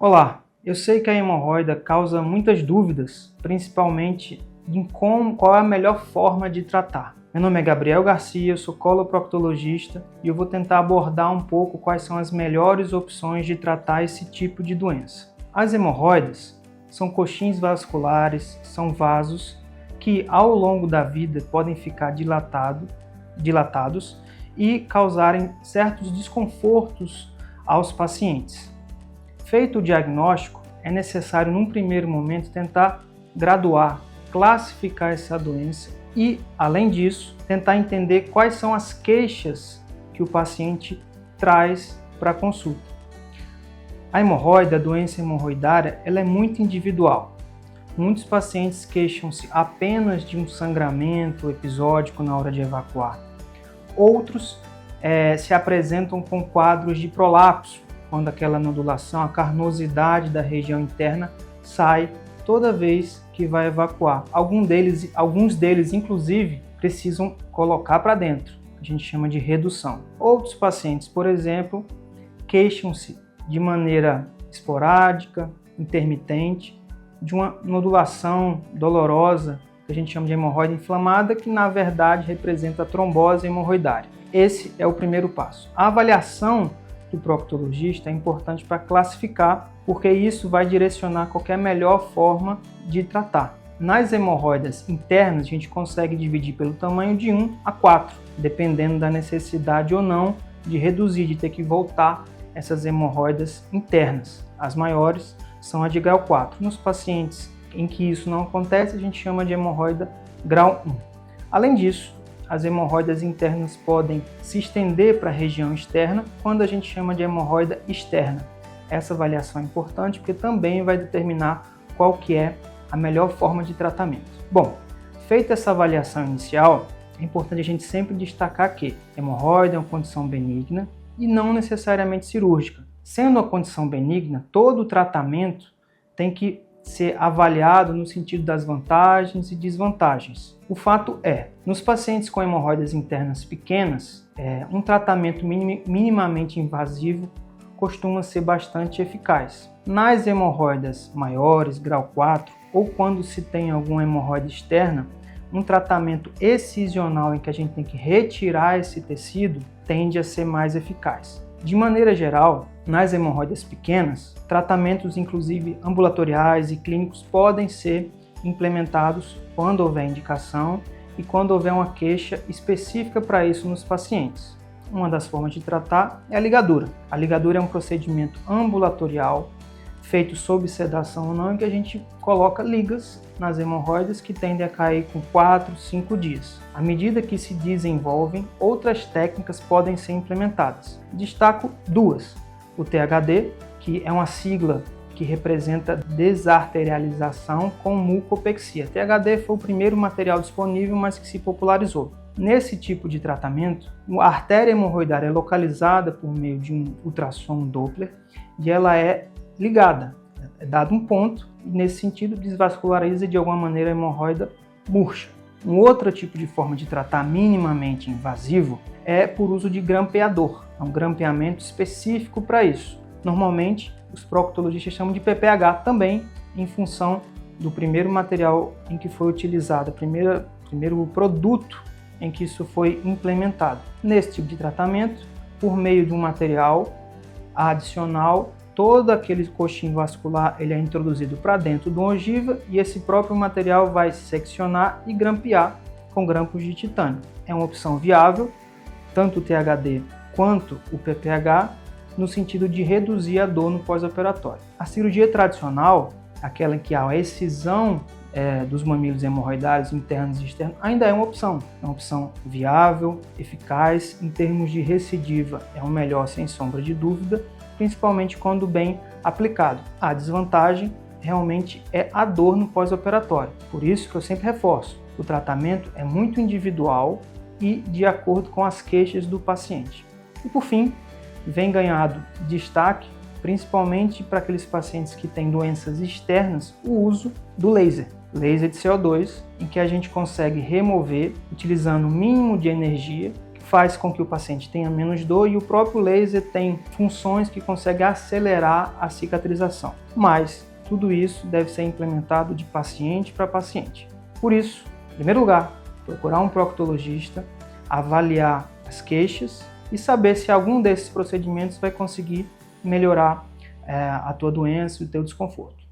Olá, eu sei que a hemorroida causa muitas dúvidas, principalmente em qual é a melhor forma de tratar. Meu nome é Gabriel Garcia, eu sou coloproctologista e eu vou tentar abordar um pouco quais são as melhores opções de tratar esse tipo de doença. As hemorroidas são coxins vasculares, são vasos que ao longo da vida podem ficar dilatados e causarem certos desconfortos aos pacientes. Feito o diagnóstico, é necessário, num primeiro momento, tentar graduar, classificar essa doença e, além disso, tentar entender quais são as queixas que o paciente traz para a consulta. A hemorroida, a doença hemorroidária, ela é muito individual. Muitos pacientes queixam-se apenas de um sangramento episódico na hora de evacuar. Outros se apresentam com quadros de prolapso, quando aquela nodulação, a carnosidade da região interna sai toda vez que vai evacuar. Alguns deles, inclusive, precisam colocar para dentro. A gente chama de redução. Outros pacientes, por exemplo, queixam-se de maneira esporádica, intermitente, de uma nodulação dolorosa, que a gente chama de hemorroida inflamada, que na verdade representa a trombose hemorroidária. Esse é o primeiro passo. A avaliação do proctologista é importante para classificar, porque isso vai direcionar qualquer melhor forma de tratar. Nas hemorroidas internas, a gente consegue dividir pelo tamanho de 1 a 4, dependendo da necessidade ou não de reduzir, de ter que voltar essas hemorroidas internas. As maiores são a de grau 4. Nos pacientes em que isso não acontece, a gente chama de hemorroida grau 1. Além disso, as hemorroidas internas podem se estender para a região externa, quando a gente chama de hemorroida externa. Essa avaliação é importante porque também vai determinar qual que é a melhor forma de tratamento. Bom, feita essa avaliação inicial, é importante a gente sempre destacar que hemorroida é uma condição benigna e não necessariamente cirúrgica. Sendo uma condição benigna, todo o tratamento tem que ser avaliado no sentido das vantagens e desvantagens. O fato é, nos pacientes com hemorroidas internas pequenas, um tratamento minimamente invasivo costuma ser bastante eficaz. Nas hemorroidas maiores, grau 4, ou quando se tem alguma hemorroida externa, um tratamento excisional em que a gente tem que retirar esse tecido tende a ser mais eficaz. De maneira geral, nas hemorroidas pequenas, tratamentos inclusive ambulatoriais e clínicos podem ser implementados quando houver indicação e quando houver uma queixa específica para isso nos pacientes. Uma das formas de tratar é a ligadura. A ligadura é um procedimento ambulatorial feito sob sedação ou não, em que a gente coloca ligas nas hemorroidas que tendem a cair com 4, 5 dias. À medida que se desenvolvem, outras técnicas podem ser implementadas. Destaco duas. O THD, que é uma sigla que representa desarterialização com mucopexia. THD foi o primeiro material disponível, mas que se popularizou. Nesse tipo de tratamento, a artéria hemorroidária é localizada por meio de um ultrassom Doppler e ela é ligada. É dado um ponto e, nesse sentido, desvasculariza de alguma maneira a hemorroida murcha. Um outro tipo de forma de tratar minimamente invasivo é por uso de grampeador. É um grampeamento específico para isso. Normalmente, os proctologistas chamam de PPH também, em função do primeiro material em que foi utilizado, primeiro produto em que isso foi implementado. Nesse tipo de tratamento, por meio de um material adicional, todo aquele coxim vascular ele é introduzido para dentro do ogiva e esse próprio material vai seccionar e grampear com grampos de titânio. É uma opção viável, tanto o THD quanto o PPH, no sentido de reduzir a dor no pós-operatório. A cirurgia tradicional, aquela em que há a excisão dos mamilos hemorroidários internos e externos, ainda é uma opção viável, eficaz, em termos de recidiva é o melhor sem sombra de dúvida, principalmente quando bem aplicado. A desvantagem realmente é a dor no pós-operatório. Por isso que eu sempre reforço, o tratamento é muito individual e de acordo com as queixas do paciente. E por fim, vem ganhado destaque, principalmente para aqueles pacientes que têm doenças externas, o uso do laser de CO2, em que a gente consegue remover, utilizando o mínimo de energia, que faz com que o paciente tenha menos dor e o próprio laser tem funções que conseguem acelerar a cicatrização. Mas tudo isso deve ser implementado de paciente para paciente. Por isso, em primeiro lugar, procurar um proctologista, avaliar as queixas e saber se algum desses procedimentos vai conseguir melhorar a tua doença e o teu desconforto.